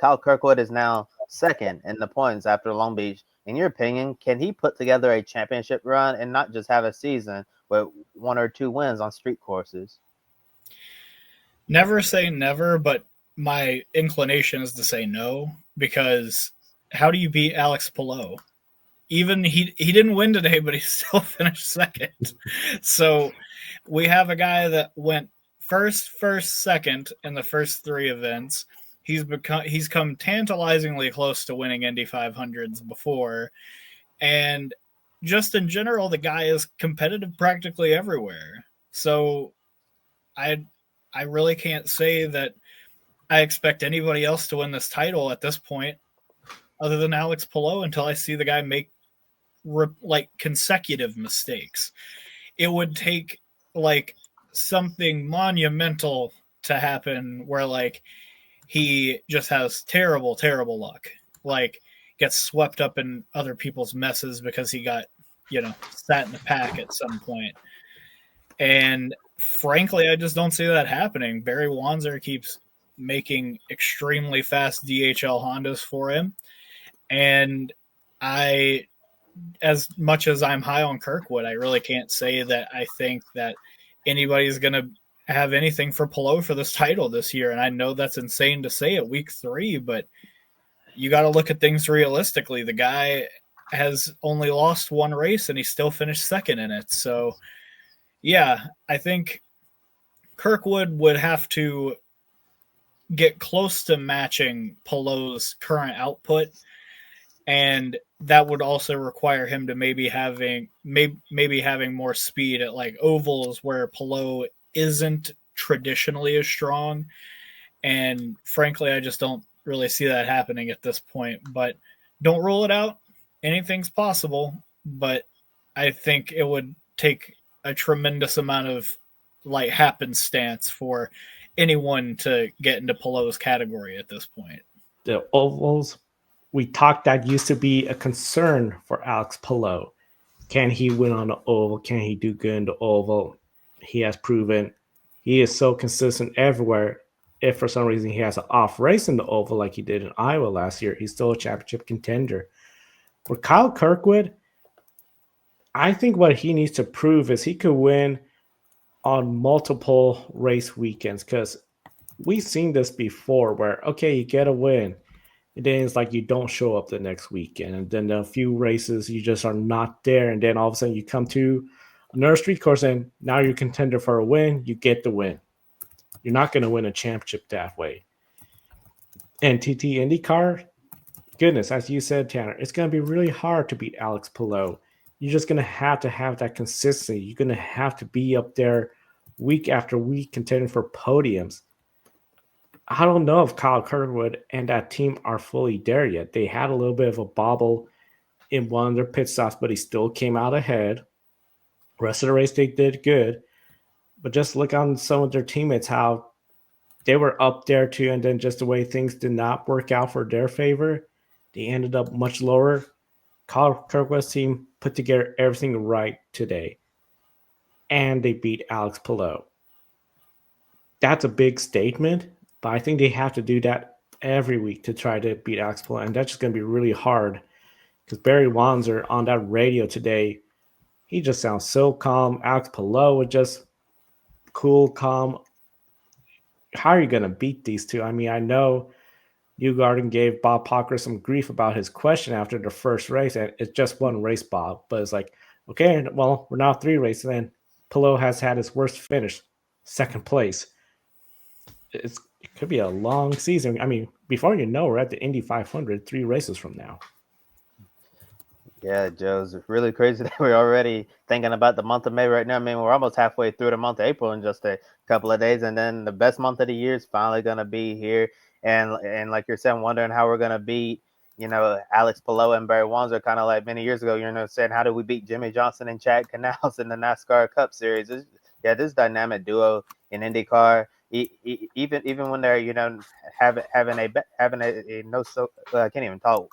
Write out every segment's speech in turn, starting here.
Kyle Kirkwood is now second in the points after Long Beach. In your opinion, can he put together a championship run and not just have a season with 1 or 2 wins on street courses? Never say never, but my inclination is to say no, because how do you beat Alex Palou? Even he didn't win today, but he still finished second. So we have a guy that went first, second in the first 3 events. He's come tantalizingly close to winning Indy 500s before, and just in general, the guy is competitive practically everywhere. So I I really can't say that I expect anybody else to win this title at this point, other than Alex Palou, until I see the guy make like consecutive mistakes. It would take like something monumental to happen where like he just has terrible luck, like gets swept up in other people's messes because he got sat in the pack at some point. And frankly, I just don't see that happening. Barry Wanzer keeps making extremely fast DHL Hondas for him, and I as much as I'm high on Kirkwood, I really can't say that I think that anybody's going to have anything for Palou for this title this year. And I know that's insane to say at week 3, but you got to look at things realistically. The guy has only lost 1 race and he still finished second in it. So, yeah, I think Kirkwood would have to get close to matching Palou's current output, and that would also require him to maybe having more speed at like ovals where Palou isn't traditionally as strong. And frankly, I just don't really see that happening at this point. But don't rule it out. Anything's possible, but I think it would take a tremendous amount of like happenstance for anyone to get into Palou's category at this point. The ovals, we talked, that used to be a concern for Alex Palou. Can he win on the oval? Can he do good in the oval? He has proven he is so consistent everywhere. If for some reason he has an off race in the oval like he did in Iowa last year, he's still a championship contender. For Kyle Kirkwood, I think what he needs to prove is he could win on multiple race weekends, because we've seen this before where, okay, you get a win, and then it's like you don't show up the next weekend, and then a few races you just are not there, and then all of a sudden you come to another street course and now you're contender for a win, you get the win. You're not going to win a championship that way. And TT IndyCar, goodness, as you said, Tanner, it's going to be really hard to beat Alex Palou. You're just going to have that consistency. You're going to have to be up there week after week contending for podiums. I don't know if Kyle Kirkwood and that team are fully there yet. They had a little bit of a bobble in one of their pit stops, but he still came out ahead. The rest of the race, they did good. But just look on some of their teammates, how they were up there too, and then just the way things did not work out for their favor, they ended up much lower. Kyle Kirkwood's team put together everything right today, and they beat Alex Palou. That's a big statement, but I think they have to do that every week to try to beat Alex Palou, and that's just going to be really hard because Barry Wanzer on that radio today, he just sounds so calm. Alex Palou was just cool, calm. How are you going to beat these two? I mean, I know Newgarden gave Bob Pocker some grief about his question after the first race, and it's just one race, Bob. But it's like, okay, well, we're now 3 races, and Palou has had his worst finish, second place. It could be a long season. I mean, before you know, we're at the Indy 500 3 races from now. Yeah, Joe, it's really crazy that we're already thinking about the month of May right now. I mean, we're almost halfway through the month of April in just a couple of days, and then the best month of the year is finally going to be here. And like you're saying, wondering how we're going to beat, Alex Palou and Barry Wanzer, kind of like many years ago, saying, how do we beat Jimmy Johnson and Chad Canals in the NASCAR Cup Series? This dynamic duo in IndyCar, even when they're, having a no, so I can't even talk.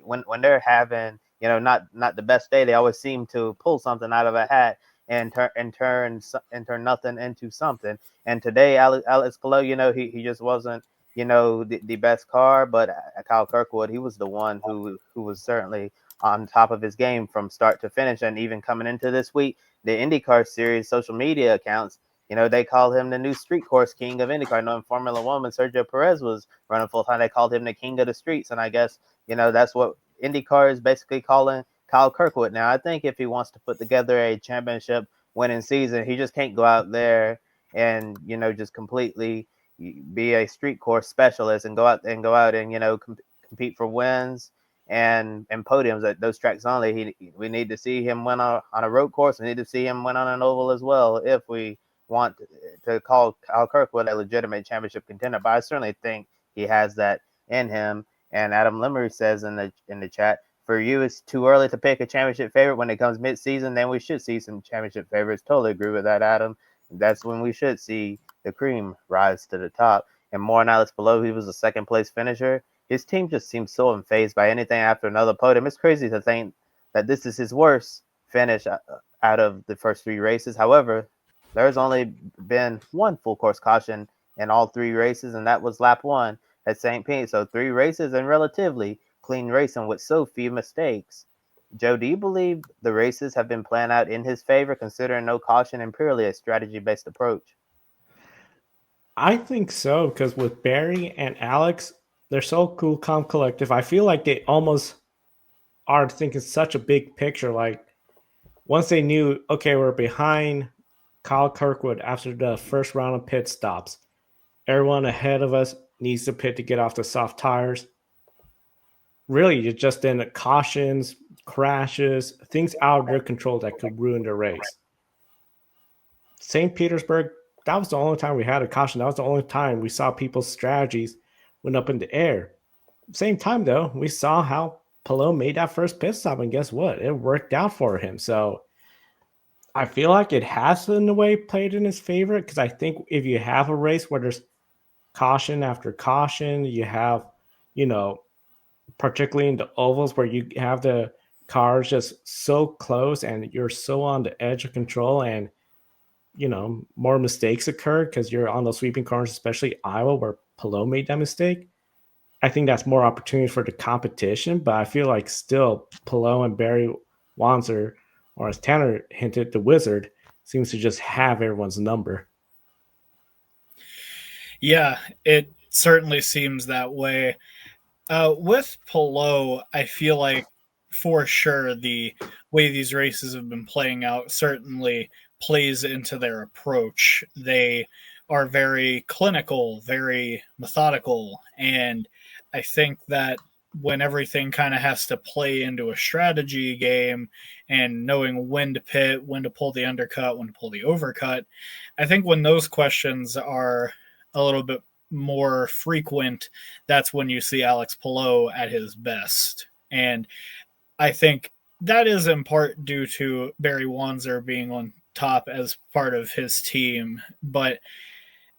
When they're having, not the best day, they always seem to pull something out of a hat and turn nothing into something. And today, Alex Palou, he just wasn't the best car, but Kyle Kirkwood, he was the one who was certainly on top of his game from start to finish. And even coming into this week, the IndyCar series social media accounts, they called him the new street course king of IndyCar. Knowing Formula One, when Sergio Perez was running full time, they called him the king of the streets. And I guess, that's what IndyCar is basically calling Kyle Kirkwood now. I think if he wants to put together a championship winning season, he just can't go out there and, just completely be a street course specialist and go out and compete for wins and podiums at those tracks only. We need to see him win on a road course. We need to see him win on an oval as well if we want to call Kyle Kirkwood a legitimate championship contender. But I certainly think he has that in him. And Adam Limmery says in the chat, for you, it's too early to pick a championship favorite. When it comes mid-season, then we should see some championship favorites. Totally agree with that, Adam. That's when we should see the cream rise to the top. And more on Alex Palou, he was a second place finisher. His team just seems so unfazed by anything after another podium. It's crazy to think that this is his worst finish out of the first three races. However, there's only been one full course caution in all three races, and that was lap one at St. Pete. So 3 races and relatively clean racing with so few mistakes. Joe, do you believe the races have been planned out in his favor, considering no caution and purely a strategy-based approach? I think so, because with Barry and Alex, they're so cool, calm, collective. I feel like they almost are thinking such a big picture. Like, once they knew, okay, we're behind Kyle Kirkwood after the first round of pit stops, everyone ahead of us needs to pit to get off the soft tires. Really, you're just in cautions, crashes, things out of their control that could ruin the race. St. Petersburg, that was the only time we had a caution. That was the only time we saw people's strategies went up in the air. Same time, though, we saw how Palou made that first pit stop, and guess what? It worked out for him. So I feel like it has, in a way, played in his favor, because I think if you have a race where there's caution after caution, you have, particularly in the ovals where you have the cars just so close and you're so on the edge of control, and more mistakes occur because you're on those sweeping corners, especially Iowa where Palou made that mistake. I think that's more opportunity for the competition, but I feel like still Palou and Barry Wanzer, or as Tanner hinted, the Wizard, seems to just have everyone's number. Yeah, it certainly seems that way. With Palou, I feel like for sure the way these races have been playing out certainly plays into their approach. They are very clinical, very methodical, and I think that when everything kind of has to play into a strategy game and knowing when to pit, when to pull the undercut, when to pull the overcut, I think when those questions are a little bit more frequent, that's when you see Alex Palou at his best. And I think that is in part due to Barry Wanzer being on top as part of his team. But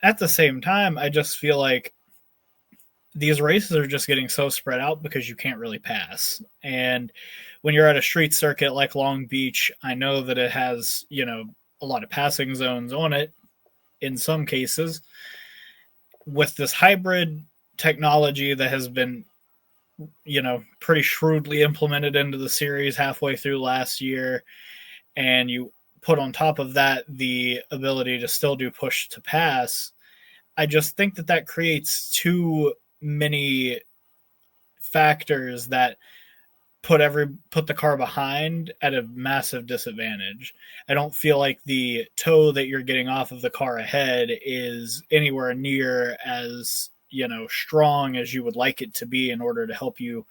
at the same time, I just feel like these races are just getting so spread out because you can't really pass. And when you're at a street circuit like Long Beach, I know that it has, a lot of passing zones on it in some cases. With this hybrid technology that has been, pretty shrewdly implemented into the series halfway through last year, and you put on top of that the ability to still do push to pass, I just think that creates too many factors that put the car behind at a massive disadvantage. I don't feel like the toe that you're getting off of the car ahead is anywhere near as, strong as you would like it to be in order to help you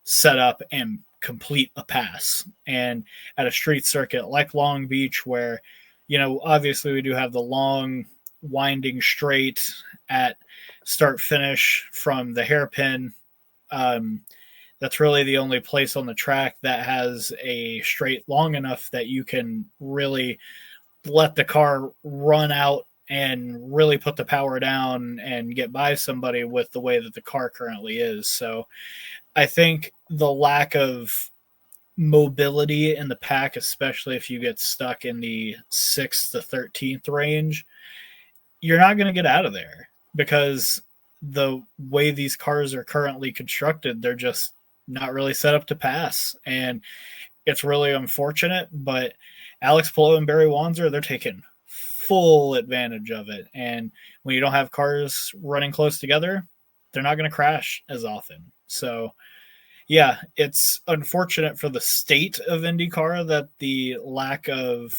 set up and complete a pass. And at a street circuit like Long Beach, where, obviously we do have the long winding straight at start finish from the hairpin, that's really the only place on the track that has a straight long enough that you can really let the car run out and really put the power down and get by somebody with the way that the car currently is. So I think the lack of mobility in the pack, especially if you get stuck in the 6th to 13th range, you're not going to get out of there, because the way these cars are currently constructed, they're just not really set up to pass. And it's really unfortunate, but Alex Palou and Barry Wanzer, they're taking full advantage of it. And when you don't have cars running close together, they're not going to crash as often. So, yeah, it's unfortunate for the state of IndyCar that the lack of,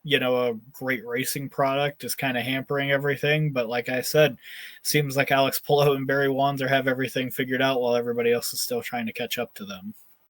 a great racing product is kind of hampering everything. But like I said, seems like Alex Palou and Barry Wanzer have everything figured out while everybody else is still trying to catch up to them.